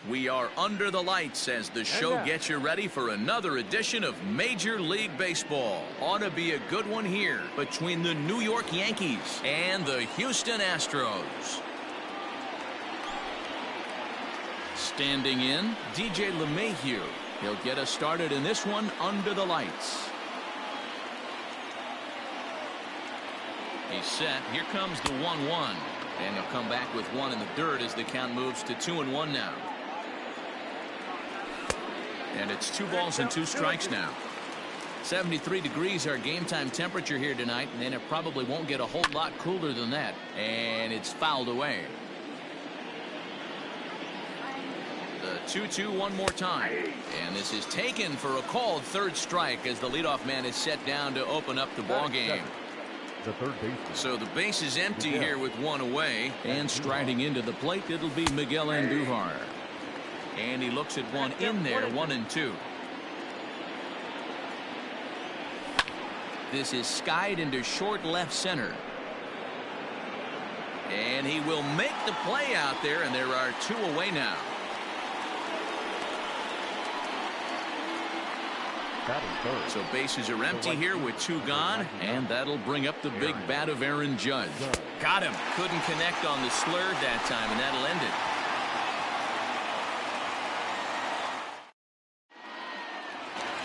We are under the lights as the show gets you ready for another edition of Major League Baseball. Ought to be a good one here between the New York Yankees and the Houston Astros. Standing in, DJ LeMahieu. He'll get us started in this one under the lights. He's set. Here comes the 1-1. And he'll come back with one in the dirt as the count moves to 2-1 now. And it's 2 balls and 2 strikes now. 73 degrees our game time temperature here tonight, and it probably won't get a whole lot cooler than that. And it's fouled away. The 2-2 one more time. And this is taken for a called third strike as the leadoff man is set down to open up the ball game. The third baseman. So the base is empty here with one away. And striding into the plate, it'll be Miguel Andujar. And he looks at one in there, 1-2. This is skied into short left center. And he will make the play out there, and there are 2 away now. So bases are empty here with 2 gone, and that'll bring up the big bat of Aaron Judge. Got him. Couldn't connect on the slurve that time, and that'll end it.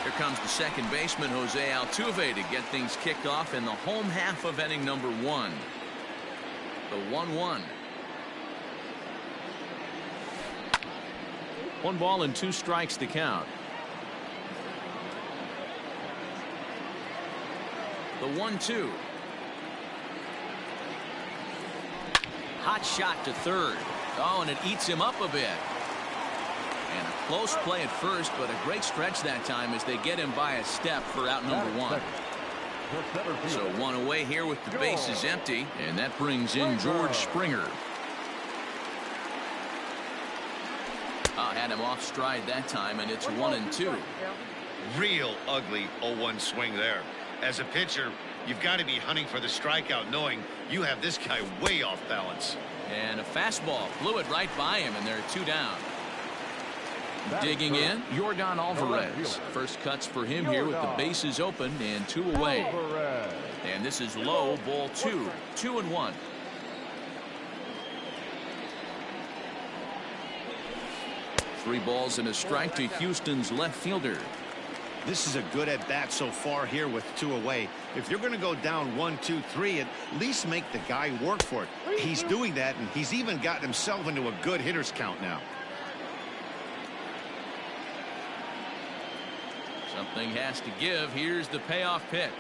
Here comes the second baseman, Jose Altuve, to get things kicked off in the home half of inning number 1. The 1-1. 1 ball and 2 strikes to count. The 1-2. Hot shot to third. Oh, and it eats him up a bit. And a close play at first, but a great stretch that time as they get him by a step for out number 1. So 1 away here with the bases empty, and that brings in George Springer. Had him off stride that time, and it's 1-2. Real ugly 0-1 swing there. As a pitcher, you've got to be hunting for the strikeout, knowing you have this guy way off balance. And a fastball flew it right by him, and there are 2 down. Digging in, Yordan Alvarez. First cuts for him here with the bases open and 2 away. And this is low, ball 2. 2-1. Three balls and a strike to Houston's left fielder. This is a good at bat so far here with 2 away. If you're going to go down 1, 2, 3, at least make the guy work for it. He's doing that, and he's even gotten himself into a good hitter's count now. Something has to give. Here's the payoff pitch.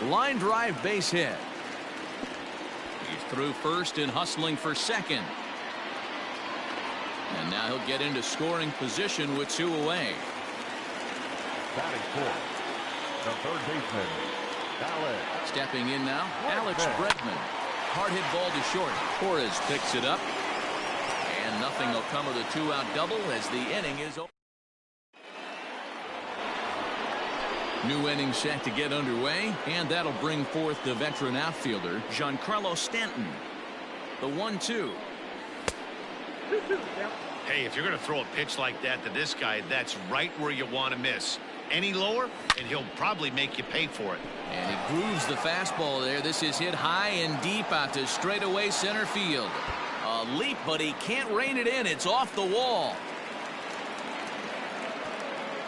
Line drive, base hit. He's through first and hustling for second. And now he'll get into scoring position with 2 away. Batting fourth, the third baseman, Alex. Stepping in now, Alex Bregman. Hard hit ball to short. Torres picks it up. And nothing will come of the 2-out double as the inning is over. New inning set to get underway, and that'll bring forth the veteran outfielder, Giancarlo Stanton. The 1-2. Hey, if you're going to throw a pitch like that to this guy, that's right where you want to miss. Any lower, and he'll probably make you pay for it. And he grooves the fastball there. This is hit high and deep out to straightaway center field. A leap, but he can't rein it in. It's off the wall.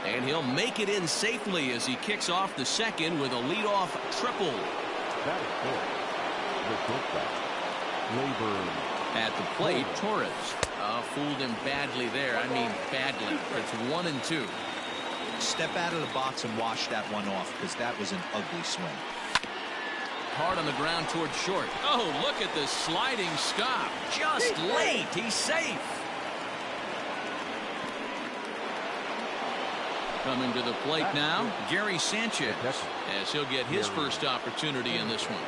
And he'll make it in safely as he kicks off the second with a leadoff triple. That is fourth. The shortstop, Labor. At the plate, Torres. Fooled him badly there. I mean badly. It's 1-2. Step out of the box and wash that one off, because that was an ugly swing. Hard on the ground towards short. Oh, look at this sliding stop. Just late. He's safe. Coming to the plate now, Gary Sanchez, as he'll get his first opportunity in this one.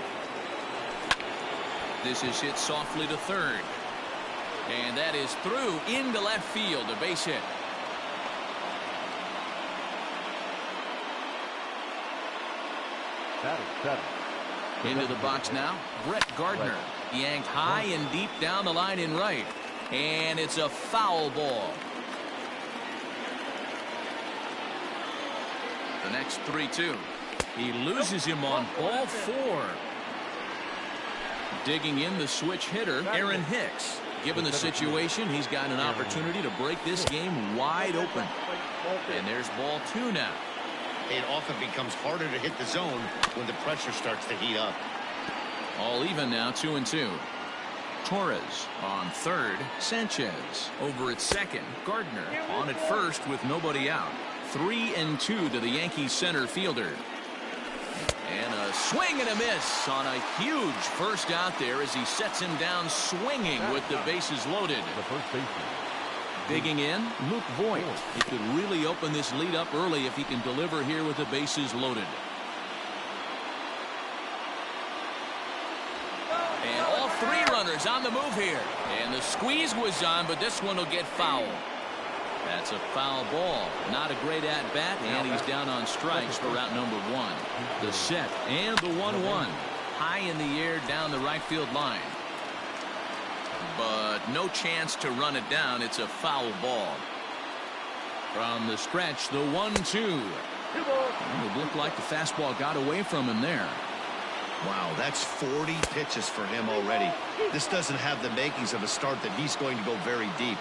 This is hit softly to third. And that is through into left field, a base hit. That is 7. Into the box now, Brett Gardner. Yanked high and deep down the line in right. And it's a foul ball. The next 3-2. He loses him on ball 4. Digging in the switch hitter, Aaron Hicks. Given the situation, he's got an opportunity to break this game wide open. And there's ball 2 now. It often becomes harder to hit the zone when the pressure starts to heat up. All even now, 2-2. Torres on third. Sanchez over at second. Gardner on at first with nobody out. 3-2 to the Yankees center fielder. And a swing and a miss on a huge first out there as he sets him down swinging with the bases loaded. The first baseman. Digging in, Luke Voigt. He could really open this lead up early if he can deliver here with the bases loaded. And all 3 runners on the move here. And the squeeze was on, but this one will get foul. That's a foul ball. Not a great at-bat, and he's down on strikes for out number 1. The set and the 1-1. High in the air down the right field line. But no chance to run it down. It's a foul ball. From the stretch, the 1-2. It looked like the fastball got away from him there. Wow, that's 40 pitches for him already. This doesn't have the makings of a start that he's going to go very deep.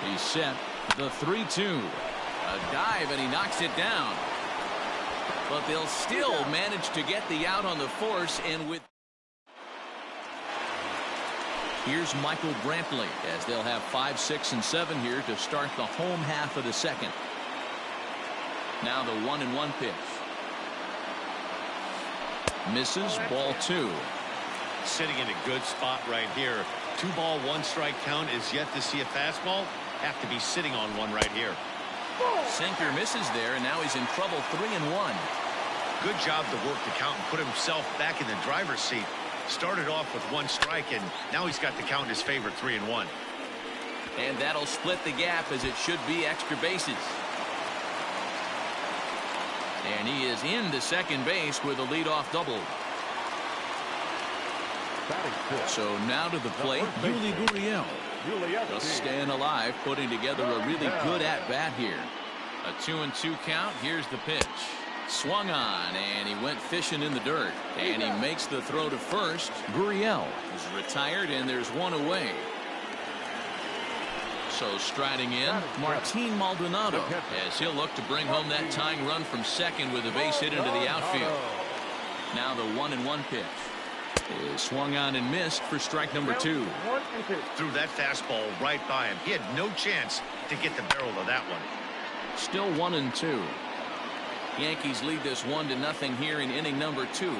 He's set. The 3-2. A dive, and he knocks it down. But they'll still manage to get the out on the force, and with... Here's Michael Brantley as they'll have 5, 6, and 7 here to start the home half of the second. Now the 1-1 pitch. Misses, ball 2. Sitting in a good spot right here. 2-ball, 1-strike count is yet to see a fastball. Have to be sitting on one right here. Sinker misses there, and now he's in trouble. 3-1. Good job to work the count and put himself back in the driver's seat. Started off with 1 strike, and now he's got the count in his favor. 3-1. And that'll split the gap, as it should be extra bases. And he is into second base with a leadoff double. So now to the plate, Yuli Gurriel. Just staying alive, putting together a really good at-bat here. A 2-2 count. Here's the pitch. Swung on, and he went fishing in the dirt. And he makes the throw to first. Gurriel is retired, and there's 1 away. So striding in, Martin Maldonado, as he'll look to bring home that tying run from second with a base hit into the outfield. Now the 1-1 pitch is swung on and missed for strike number 2. Threw that fastball right by him. He had no chance to get the barrel of that one. Still 1-2. Yankees lead this 1-0 here in inning number 2.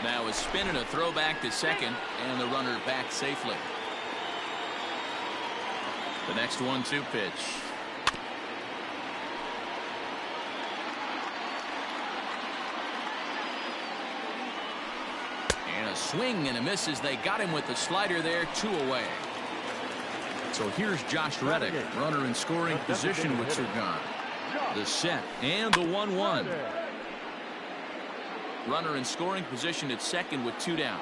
Now a spin and a throw back to second, and the runner back safely. The next 1-2 pitch. And a swing and a miss as they got him with the slider there. 2 away. So here's Josh Reddick, runner in scoring position with Sergan. The set and the 1-1. Runner in scoring position at second with 2 down.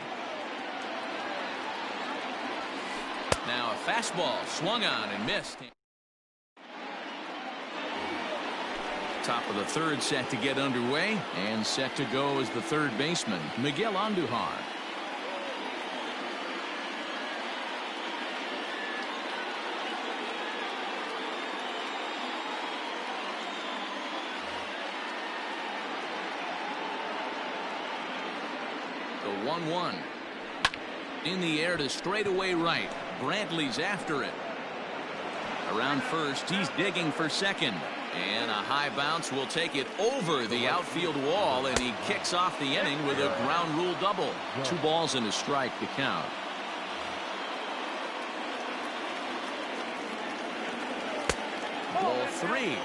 Now a fastball swung on and missed. Top of the third set to get underway, and set to go is the third baseman, Miguel Andujar. The 1-1. In the air to straightaway right. Brantley's after it. Around first, he's digging for second. And a high bounce will take it over the outfield wall, and he kicks off the inning with a ground rule double. 2 balls and a strike to count. Ball 3.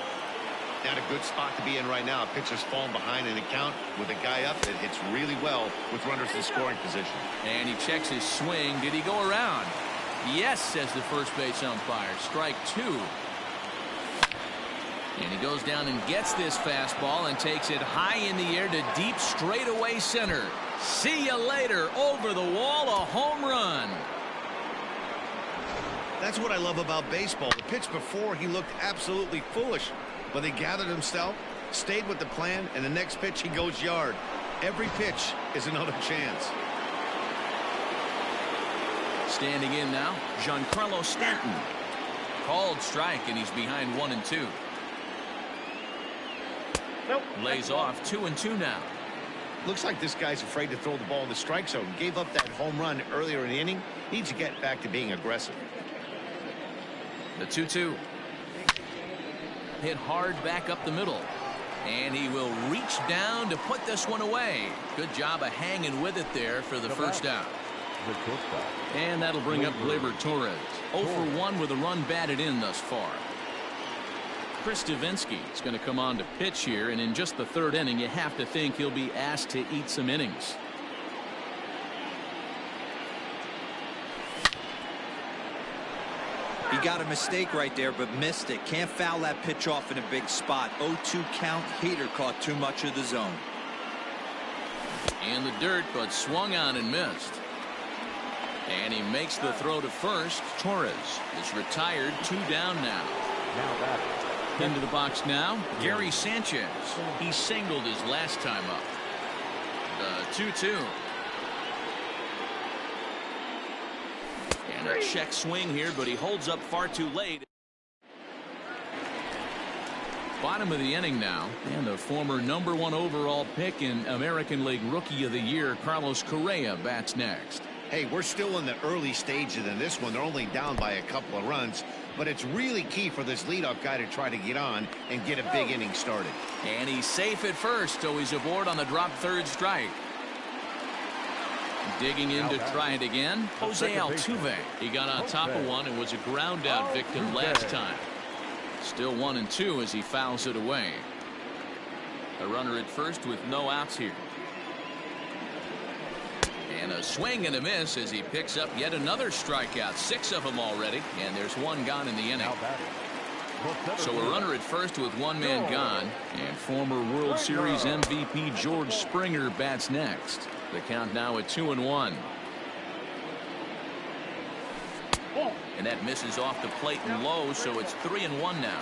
Not a good spot to be in right now. Pitcher's falling behind in the count with a guy up that hits really well with runners in scoring position. And he checks his swing. Did he go around? Yes, says the first base umpire. Strike 2. And he goes down and gets this fastball and takes it high in the air to deep straightaway center. See you later. Over the wall, a home run. That's what I love about baseball. The pitch before, he looked absolutely foolish, but he gathered himself, stayed with the plan, and the next pitch he goes yard. Every pitch is another chance. Standing in now, Giancarlo Stanton. Called strike, and he's behind 1-2. Nope. Lays off 2-2 now. Looks like this guy's afraid to throw the ball in the strike zone. Gave up that home run earlier in the inning. Needs to get back to being aggressive. The 2-2. Hit hard back up the middle. And he will reach down to put this one away. Good job of hanging with it there for the first out. And that'll bring up Gleyber Torres. 0 for 1 with a run batted in thus far. Chris Devenski is going to come on to pitch here, and in just the third inning, you have to think he'll be asked to eat some innings. He got a mistake right there, but missed it. Can't foul that pitch off in a big spot. 0-2 count. Heater caught too much of the zone. In the dirt, but swung on and missed. And he makes the throw to first. Torres is retired. 2 down now. Into the box now, Gary Sanchez. He singled his last time up. The 2-2. And a check swing here, but he holds up far too late. Bottom of the inning now, and the former #1 overall pick in American League Rookie of the Year, Carlos Correa, bats next. Hey, we're still in the early stages in this one. They're only down by a couple of runs, but it's really key for this leadoff guy to try to get on and get a big inning started. And he's safe at first, so he's aboard on the drop third strike. Digging in to try it again, Jose Altuve. He got on top of one and was a ground out victim last time. Still 1-2 as he fouls it away. A runner at first with no outs here. And a swing and a miss as he picks up yet another strikeout. 6 of them already, and there's 1 gone in the inning. So a runner at first with 1 man gone, and former World Series MVP George Springer bats next. The count now at 2-1. And that misses off the plate and low, so it's 3-1 now.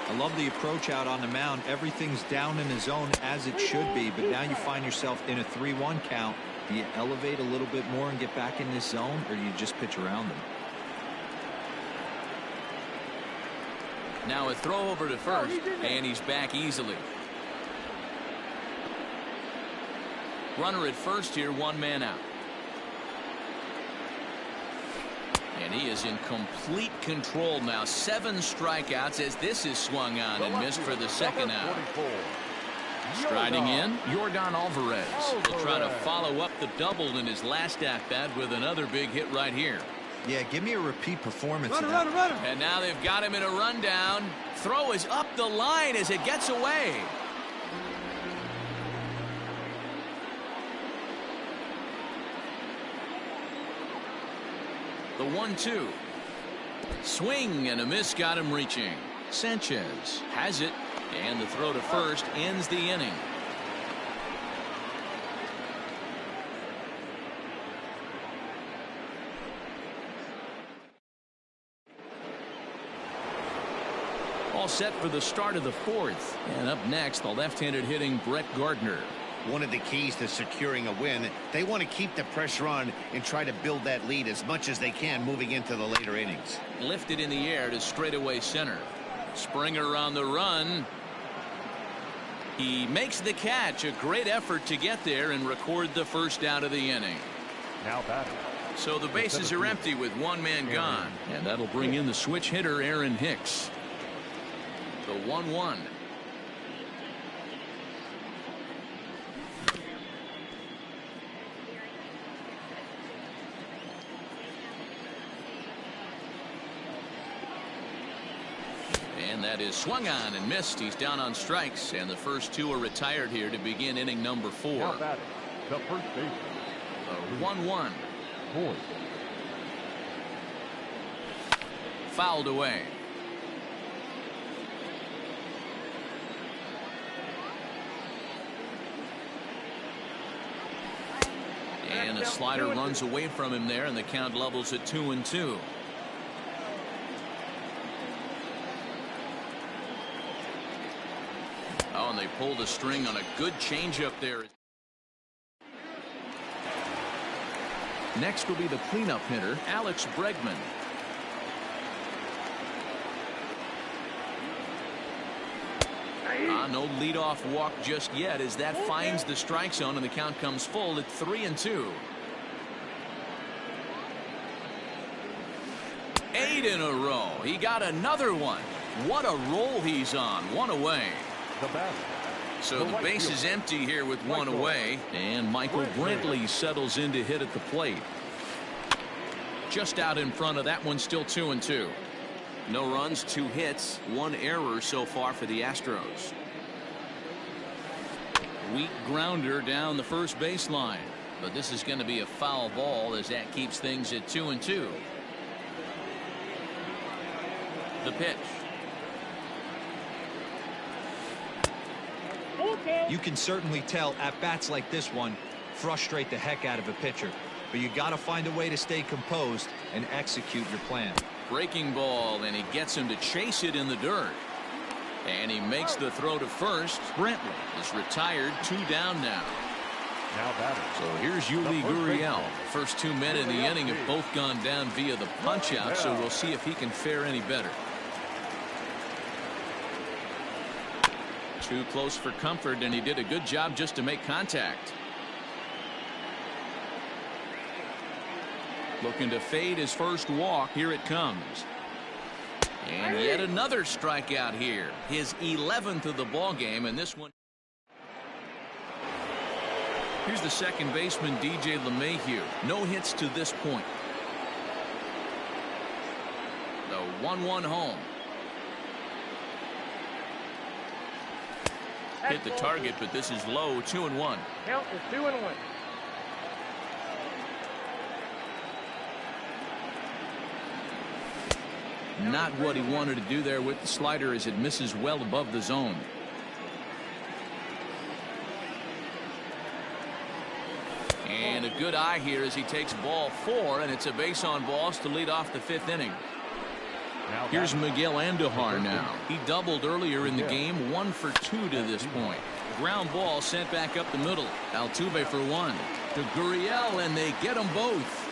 I love the approach out on the mound. Everything's down in the zone as it should be, but now you find yourself in a 3-1 count. Do you elevate a little bit more and get back in this zone, or do you just pitch around them? Now a throw over to first, and he's back easily. Runner at first here, 1 man out. And he is in complete control now. 7 strikeouts as this is swung on and missed for the second out. Striding in, Yordan Alvarez will try to follow up the double in his last at-bat with another big hit right here. Yeah, give me a repeat performance. And now they've got him in a rundown. Throw is up the line as it gets away. The 1-2. Swing and a miss got him reaching. Sanchez has it, and the throw to first ends the inning. All set for the start of the 4th. And up next, the left-handed hitting Brett Gardner. One of the keys to securing a win, they want to keep the pressure on and try to build that lead as much as they can moving into the later innings. Lifted in the air to straightaway center. Springer on the run. He makes the catch. A great effort to get there and record the first out of the inning. Now batting. So the bases are empty with 1 man gone, and that'll bring in the switch hitter Aaron Hicks. The 1-1. And that is swung on and missed. He's down on strikes, and the first 2 are retired here to begin inning number 4. Now batting, the first baseman. A 1-1. Boyd. Fouled away. And a slider runs away from him there, and the count levels at 2-2. Oh, and they pulled a string on a good changeup there. Next will be the cleanup hitter, Alex Bregman. No leadoff walk just yet as that finds the strike zone, and the count comes full at 3-2. 8 in a row. He got another one. What a roll he's on. One away. The batter. So the base is empty here with one away, and Michael Brantley settles in to hit at the plate. Just out in front of that one, still 2-2. No runs, 2 hits, 1 error so far for the Astros. Weak grounder down the first baseline, but this is going to be a foul ball as that keeps things at 2-2. The pitch. You can certainly tell at bats like this one frustrate the heck out of a pitcher, but you got to find a way to stay composed and execute your plan. Breaking ball, and he gets him to chase it in the dirt. And he makes the throw to first. Brantley is retired, 2 down now. Now batter. So here's Yuli Gurriel. The first 2 men in the inning have both gone down via the punch-out, so we'll see if he can fare any better. Too close for comfort, and he did a good job just to make contact. Looking to fade his first walk. Here it comes. And yet another strikeout here. His 11th of the ball game, and this one. Here's the second baseman, DJ LeMahieu. No hits to this point. The 1-1 home. Hit the target, but this is low. 2-1. Count is 2-1. Not what he wanted to do there with the slider as it misses well above the zone. And a good eye here as he takes ball 4, and it's a base on balls to lead off the 5th inning. Here's Miguel Andujar now. He doubled earlier in the game, 1 for 2 to this point. Ground ball sent back up the middle. Altuve for 1. To Gurriel, and they get them both.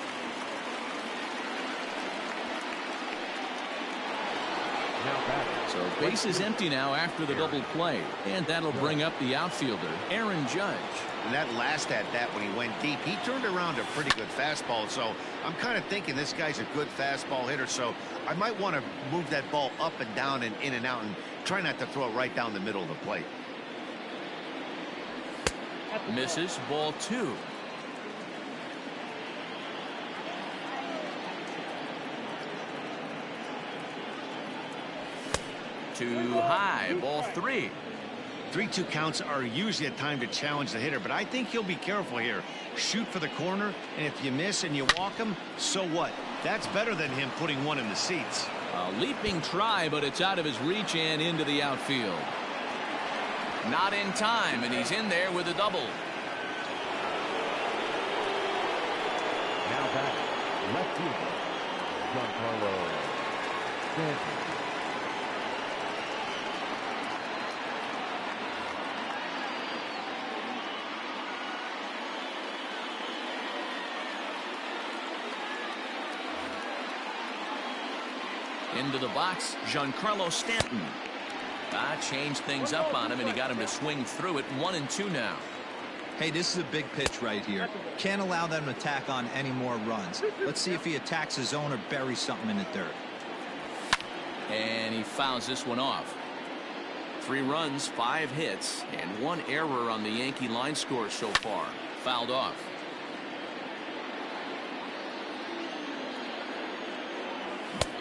So base is empty now after the double play, and that'll bring up the outfielder, Aaron Judge. And that last at-bat when he went deep, he turned around a pretty good fastball. So I'm kind of thinking this guy's a good fastball hitter, so I might want to move that ball up and down and in and out and try not to throw it right down the middle of the plate. Misses, ball 2. Too high, ball 3. 3-2 counts are usually a time to challenge the hitter, but I think he'll be careful here. Shoot for the corner, and if you miss and you walk him, so what? That's better than him putting one in the seats. A leaping try, but it's out of his reach and into the outfield. Not in time, and he's in there with a double. Now back, left fielder, Giancarlo Stanton. Into the box, Giancarlo Stanton. Changed things up on him, and he got him to swing through it. 1-2 now. Hey, this is a big pitch right here. Can't allow them to tack on any more runs. Let's see if he attacks his zone or buries something in the dirt. And he fouls this one off. 3 runs, 5 hits, and 1 error on the Yankee line score so far. Fouled off.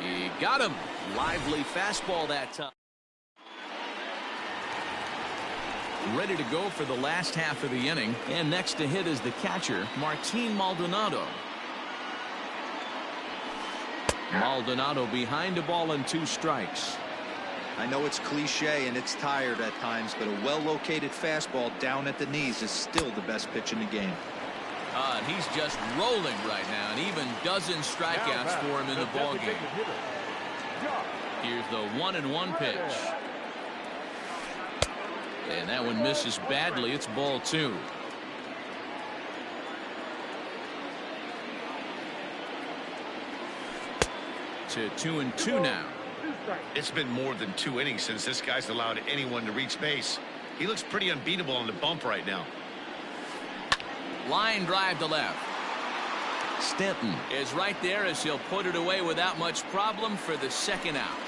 He got him. Lively fastball that time. Ready to go for the last half of the inning. And next to hit is the catcher, Martin Maldonado. Maldonado behind a ball and 2 strikes. I know it's cliche and it's tired at times, but a well-located fastball down at the knees is still the best pitch in the game. And he's just rolling right now, and even dozen strikeouts for him in the ball game. Here's the 1-1 pitch. And that one misses badly. It's ball 2. To 2-2 now. It's been more than 2 innings since this guy's allowed anyone to reach base. He looks pretty unbeatable on the bump right now. Line drive to left. Stanton is right there as he'll put it away without much problem for the second out.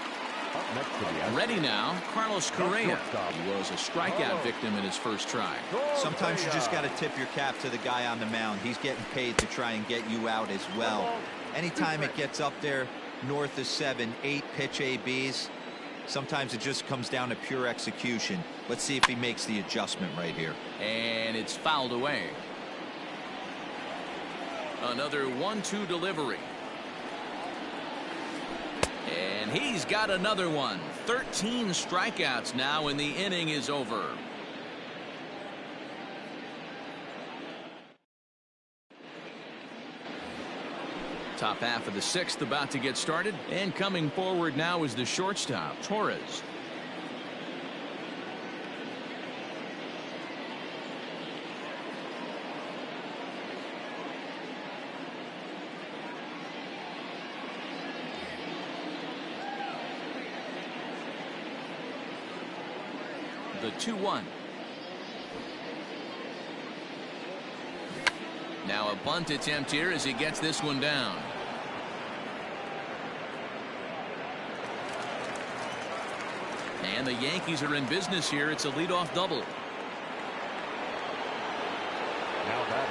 Up next to the Ready now, Carlos Correa. He was a strikeout victim in his first try. Sometimes you just got to tip your cap to the guy on the mound. He's getting paid to try and get you out as well. Anytime it gets up there north of 7, 8 pitch ABs, sometimes it just comes down to pure execution. Let's see if he makes the adjustment right here. And it's fouled away. Another 1-2 delivery. And he's got another one. 13 strikeouts now, and the inning is over. Top half of the 6th about to get started. And coming forward now is the shortstop, Torres. The 2-1. Now a bunt attempt here as he gets this one down. And the Yankees are in business here. It's a leadoff double.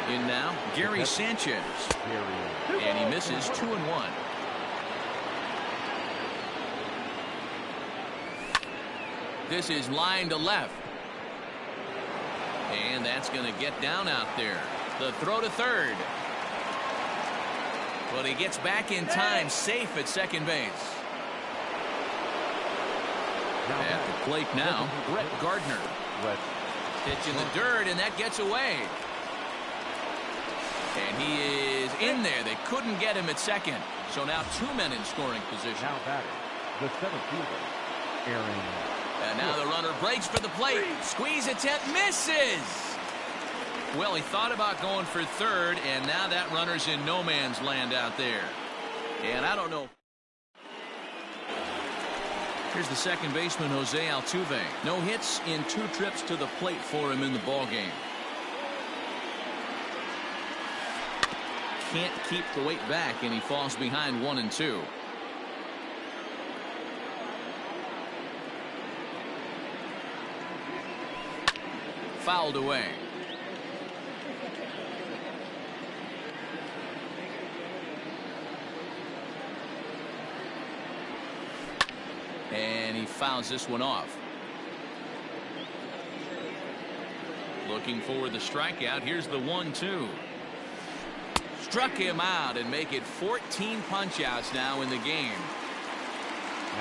In now, Gary Sanchez. And he misses 2-1. This is line to left. And that's going to get down out there. The throw to third. But he gets back in time, safe at second base. At the plate now, Brett Gardner. Pitch in the dirt, and that gets away. And he is in there. They couldn't get him at second. So now 2 men in scoring position. Now batting, the 7th fielder, Aaron. And now the runner breaks for the plate. Squeeze attempt, misses. Well, he thought about going for third, and now that runner's in no man's land out there. And I don't know. Here's the second baseman, Jose Altuve. No hits in 2 trips to the plate for him in the ballgame. Can't keep the weight back, and he falls behind 1-2. Fouled away. And he fouls this one off. Looking for the strikeout. Here's the 1-2. Struck him out and make it 14 punch-outs now in the game.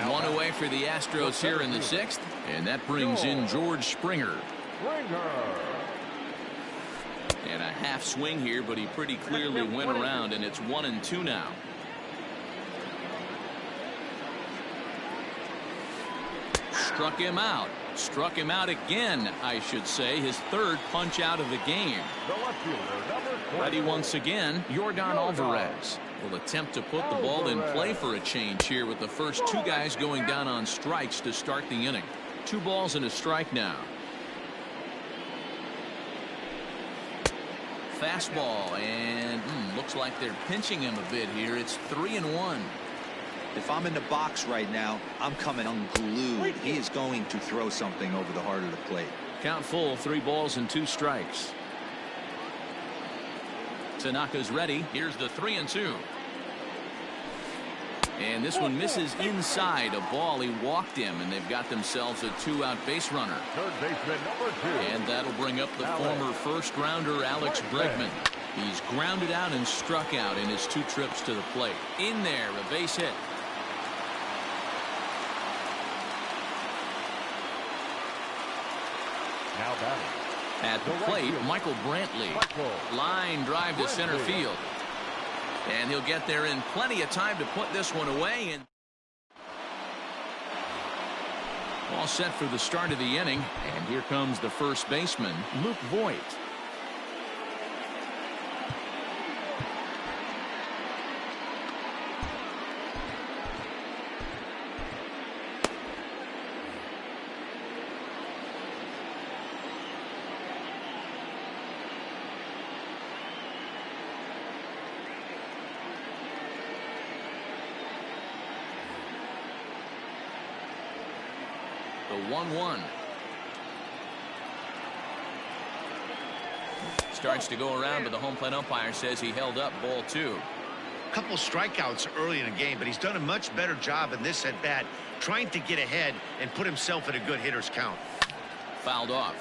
One away for the Astros here in the 6th, and that brings in George Springer. And a half swing here, but he pretty clearly went around, and it's 1-2 now. Struck him out. Struck him out again, I should say. His 3rd punch out of the game. Ready once again, Yordan Alvarez will attempt to put the ball in play for a change here with the first 2 guys going down on strikes to start the inning. 2 balls and a strike now. Fastball, and looks like they're pinching him a bit here. It's 3-1. If I'm in the box right now, I'm coming unglued. He is going to throw something over the heart of the plate. Count full, 3 balls and 2 strikes. Tanaka's ready. Here's the 3-2. And this one misses inside a ball. He walked him, and they've got themselves a 2-out base runner. Third baseman, number 2. And that'll bring up the former first-rounder Alex Bregman. He's grounded out and struck out in his 2 trips to the plate. In there, a base hit. Now batting, At the plate, Michael Brantley. Line drive to center field. And he'll get there in plenty of time to put this one away. And all set for the start of the inning. And here comes the first baseman, Luke Voit. The 1-1. Starts to go around, but the home plate umpire says he held up ball 2. Couple strikeouts early in the game, but he's done a much better job in this at bat, trying to get ahead and put himself in a good hitter's count. Fouled off.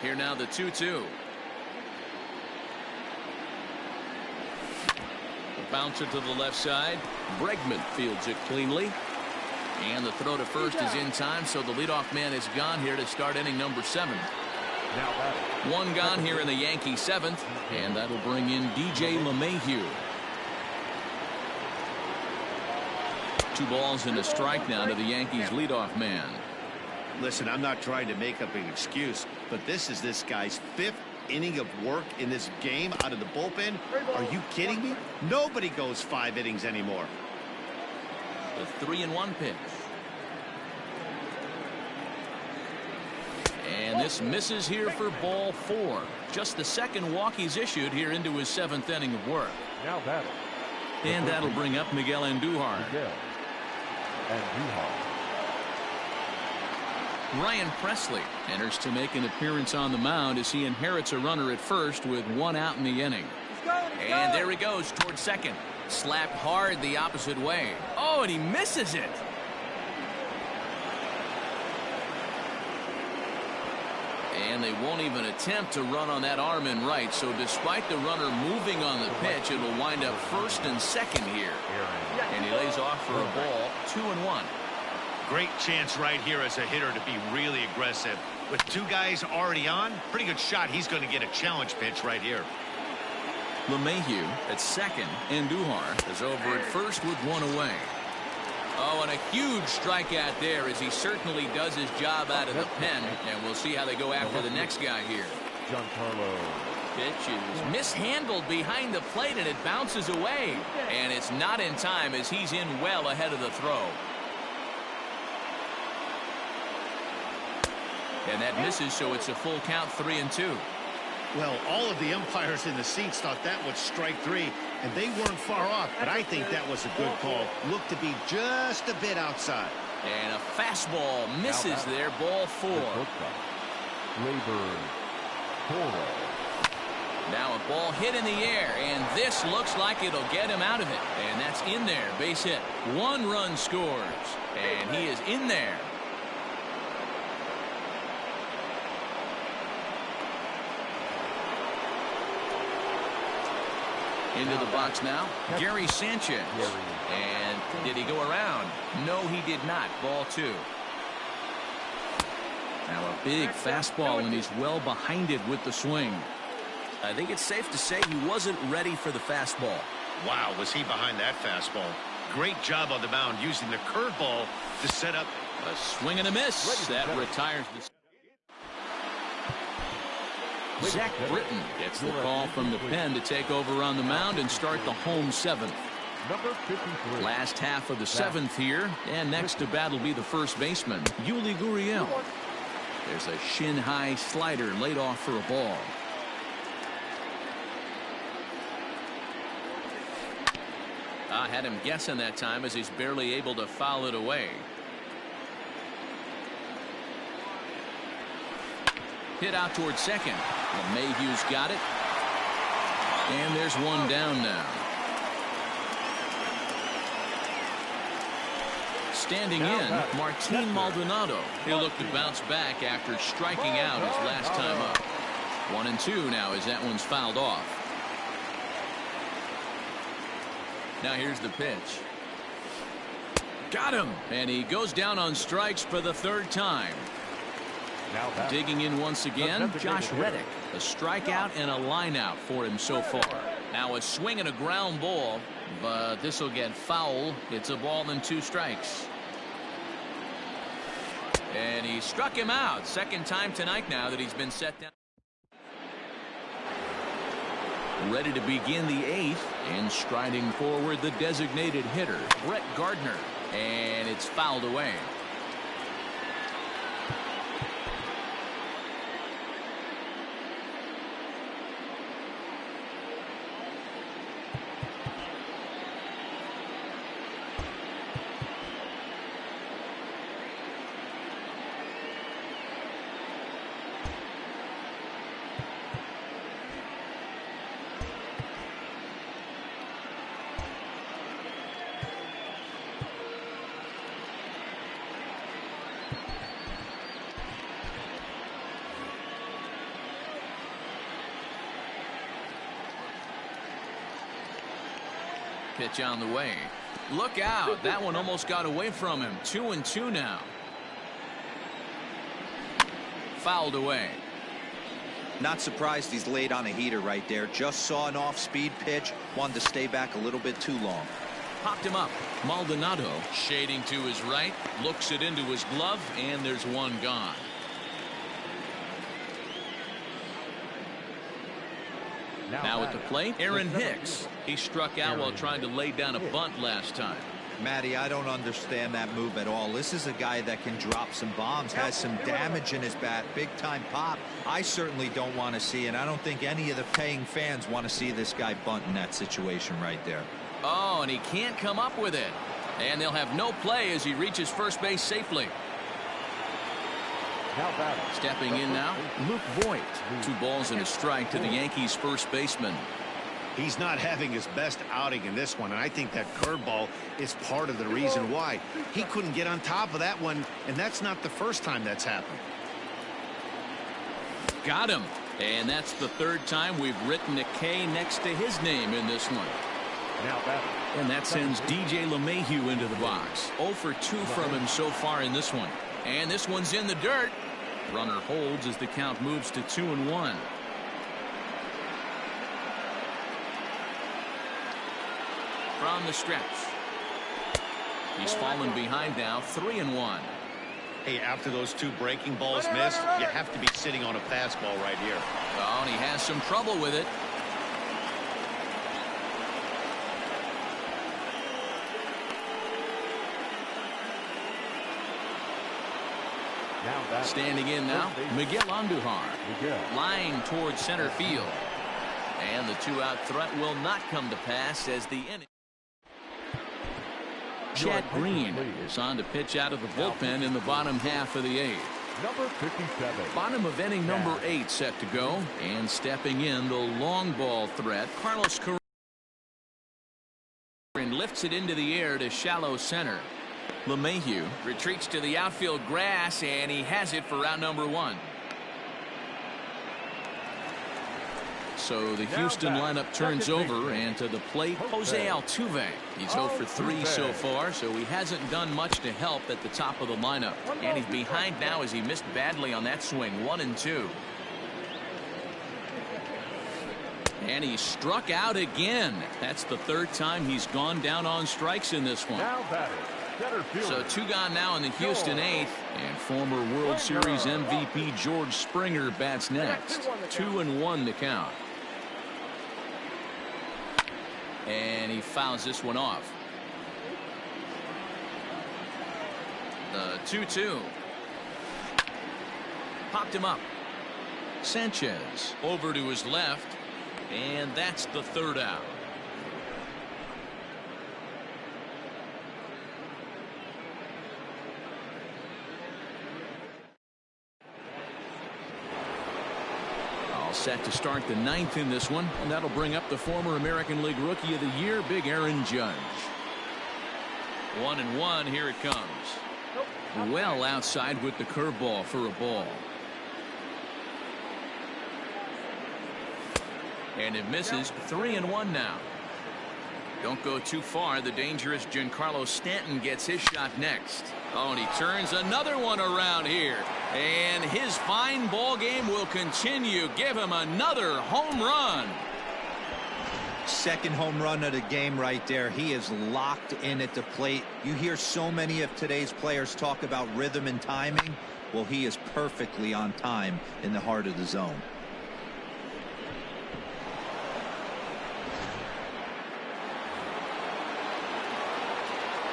Here now the 2-2. Bouncer to the left side. Bregman fields it cleanly. And the throw to first is in time, so the leadoff man is gone here to start inning number 7. One gone here in the Yankee 7th, and that'll bring in DJ LeMahieu. 2 balls and a strike now to the Yankees leadoff man. Listen, I'm not trying to make up an excuse, but this is this guy's 5th inning of work in this game out of the bullpen. Are you kidding me? Nobody goes 5 innings anymore. The 3-1 pitch. And this misses here for ball 4. Just the second walk he's issued here into his 7th inning of work. Now batting. And that'll bring up Miguel Andujar. Ryan Presley enters to make an appearance on the mound as he inherits a runner at first with 1 out in the inning. And there he goes towards second. Slapped hard the opposite way. Oh, and he misses it. And they won't even attempt to run on that arm in right. So despite the runner moving on the pitch, it will wind up first and second here. And he lays off for a ball, 2-1. Great chance right here as a hitter to be really aggressive. With 2 guys already on, pretty good shot. He's going to get a challenge pitch right here. LeMahieu at second. Andujar is over at first with 1 away. Oh, and a huge strikeout there as he certainly does his job out of the pen. And we'll see how they go after the next guy here. Giancarlo. Pitch is mishandled behind the plate and it bounces away. And it's not in time as he's in well ahead of the throw. And that misses, so it's a full count, 3-2. Well, all of the umpires in the seats thought that was strike 3, and they weren't far off, but I think that was a good call. Looked to be just a bit outside. And a fastball misses there, ball 4. Now a ball hit in the air, and this looks like it'll get him out of it. And that's in there, base hit. 1 run scores, and he is in there. Into the box now, Gary Sanchez. And did he go around? No, he did not. Ball 2. Now a big fastball, and he's well behind it with the swing. I think it's safe to say he wasn't ready for the fastball. Wow, was he behind that fastball. Great job on the mound using the curveball to set up. A swing and a miss. That retires the... Zach Britton gets the call from the pen to take over on the mound and start the home 7th. Number 53. Last half of the 7th here, and next to bat will be the first baseman, Yuli Gurriel. There's a shin-high slider laid off for a ball. I had him guessing that time as he's barely able to foul it away. Hit out towards second. LeMahieu's got it. And there's 1 down now. Standing in, Martin Maldonado. He'll look to bounce back after striking out his last time up. 1-2 now as that one's fouled off. Now here's the pitch. Got him. And he goes down on strikes for the third time. Now that Digging in once again, Josh Reddick. A strikeout and a line out for him so far. Now a swing and a ground ball, but this will get foul. It's a ball and 2 strikes. And he struck him out. Second time tonight now that he's been set down. Ready to begin the 8th, and striding forward the designated hitter, Brett Gardner. And it's fouled away. Pitch on the way. Look out. That one almost got away from him. 2-2 now. Fouled away. Not surprised he's laid on a heater right there. Just saw an off-speed pitch. Wanted to stay back a little bit too long. Popped him up. Maldonado shading to his right. Looks it into his glove, and there's one gone. Now at the plate, Aaron Hicks. He struck out while trying to lay down a bunt last time. Matty, I don't understand that move at all. This is a guy that can drop some bombs, has some damage in his bat, big time pop. I certainly don't want to see, and I don't think any of the paying fans want to see this guy bunt in that situation right there. Oh, and he can't come up with it. And they'll have no play as he reaches first base safely. Stepping in now, Luke Voigt. 2 balls and a strike to the Yankees first baseman. He's not having his best outing in this one, and I think that curveball is part of the reason why. He couldn't get on top of that one, and that's not the first time that's happened. Got him. And that's the 3rd time we've written a K next to his name in this one. And that sends DJ LeMahieu into the box. 0 for 2 from him so far in this one. And this one's in the dirt. Runner holds as the count moves to 2-1. From the stretch. He's fallen behind now, 3-1. Hey, after those 2 breaking balls missed, you have to be sitting on a fastball right here. Oh, and he has some trouble with it. Standing in now, Miguel Andujar. Line towards center field. And the 2-out threat will not come to pass as the inning. Chad Green is on to pitch out of the bullpen in the bottom half of the 8th. Number 57. Bottom of inning number 8 set to go. And stepping in the long ball threat, Carlos Correa lifts it into the air to shallow center. LeMahieu retreats to the outfield grass, and he has it for out number 1. So the Houston lineup turns over, and to the plate, Jose Altuve. He's 0 for 3 so far, so he hasn't done much to help at the top of the lineup. And he's behind now as he missed badly on that swing. 1-2. And he struck out again. That's the 3rd time he's gone down on strikes in this one. So 2 gone now in the Houston 8th, and former World Series MVP George Springer bats next. 2-1 to count. And he fouls this one off. The 2-2. Popped him up. Sanchez over to his left, and that's the 3rd out. Set to start the 9th in this one, and that'll bring up the former American League Rookie of the Year, Big Aaron Judge. 1-1, here it comes. Well outside with the curveball for a ball. And it misses. 3-1 now. Don't go too far. The dangerous Giancarlo Stanton gets his shot next. Oh, and he turns another one around here. And his fine ball game will continue. Give him another home run. Second home run of the game right there. He is locked in at the plate. You hear so many of today's players talk about rhythm and timing. Well, he is perfectly on time in the heart of the zone.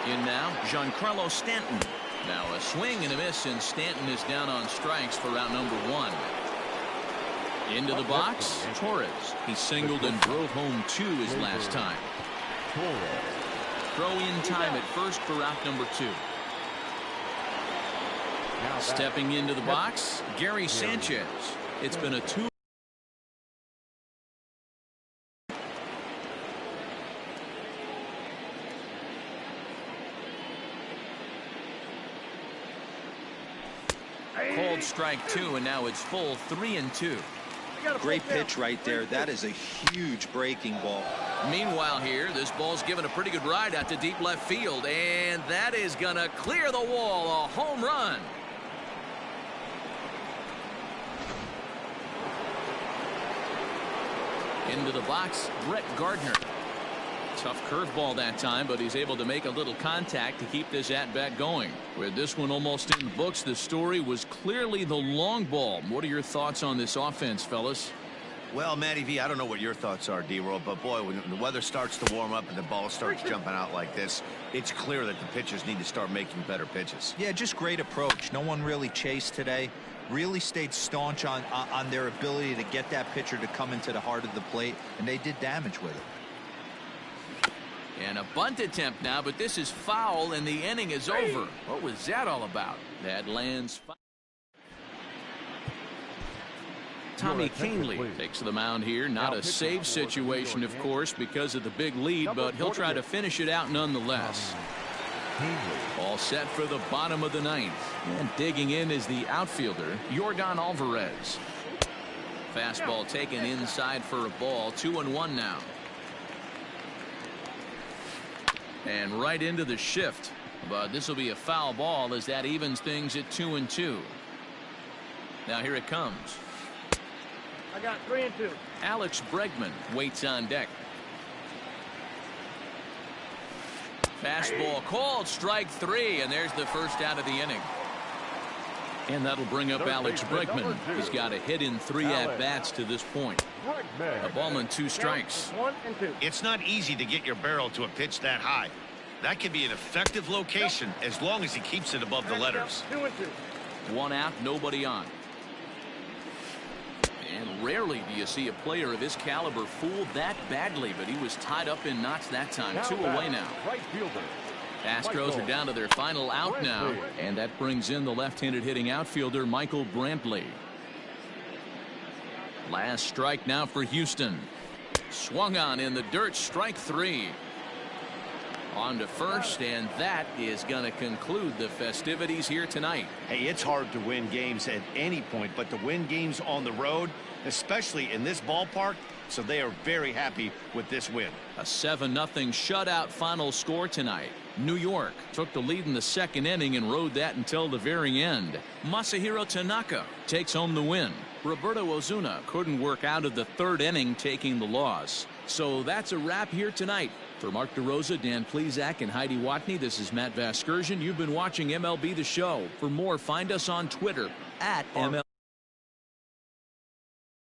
In now, Giancarlo Stanton. Now a swing and a miss, and Stanton is down on strikes for out number 1. Into the box, Torres. He singled and drove home 2 his last time. Throw in time at first for out number 2. Stepping into the box, Gary Sanchez. It's been a 2. Called strike 2, and now it's full 3-2. Great pitch right there. That is a huge breaking ball. Meanwhile here, this ball's given a pretty good ride out to deep left field, and that is going to clear the wall. A home run. Into the box, Brett Gardner. Tough curveball that time, but he's able to make a little contact to keep this at-bat going. With this one almost in the books, the story was clearly the long ball. What are your thoughts on this offense, fellas? Well, Matty V, I don't know what your thoughts are, D-Roll, but boy, when the weather starts to warm up and the ball starts jumping out like this, it's clear that the pitchers need to start making better pitches. Yeah, just great approach. No one really chased today. Really stayed staunch on their ability to get that pitcher to come into the heart of the plate, and they did damage with it. And a bunt attempt now, but this is foul, and the inning is over. What was that all about? That lands. Tommy Kahnle takes the mound here. Not a save situation, of course, because of the big lead, but he'll try to finish it out nonetheless. All set for the bottom of the 9th. And digging in is the outfielder, Yordan Alvarez. Fastball taken inside for a ball. 2-1 now. And right into the shift. But this will be a foul ball as that evens things at 2-2. Now here it comes. I got 3-2. Alex Bregman waits on deck. Fastball called, strike 3, and there's the first out of the inning. And that'll bring up Alex Bregman. He's got a hit in 3 at-bats to this point. A ball and 2 strikes. 1-2. It's not easy to get your barrel to a pitch that high. That can be an effective location as long as he keeps it above the letters. 2-2. 1 out, nobody on. And rarely do you see a player of his caliber fooled that badly, but he was tied up in knots that time. 2 away now. Right fielder. Astros are down to their final out now, and that brings in the left-handed hitting outfielder Michael Brantley. Last strike now for Houston. Swung on in the dirt, strike 3. On to first, and that is going to conclude the festivities here tonight. Hey, it's hard to win games at any point, but to win games on the road, especially in this ballpark, so they are very happy with this win. A 7-0 shutout final score tonight. New York took the lead in the 2nd inning and rode that until the very end. Masahiro Tanaka takes home the win. Roberto Ozuna couldn't work out of the 3rd inning, taking the loss. So that's a wrap here tonight. For Mark DeRosa, Dan Plesac, and Heidi Watney, this is Matt Vasgersian. You've been watching MLB The Show. For more, find us on Twitter @MLB.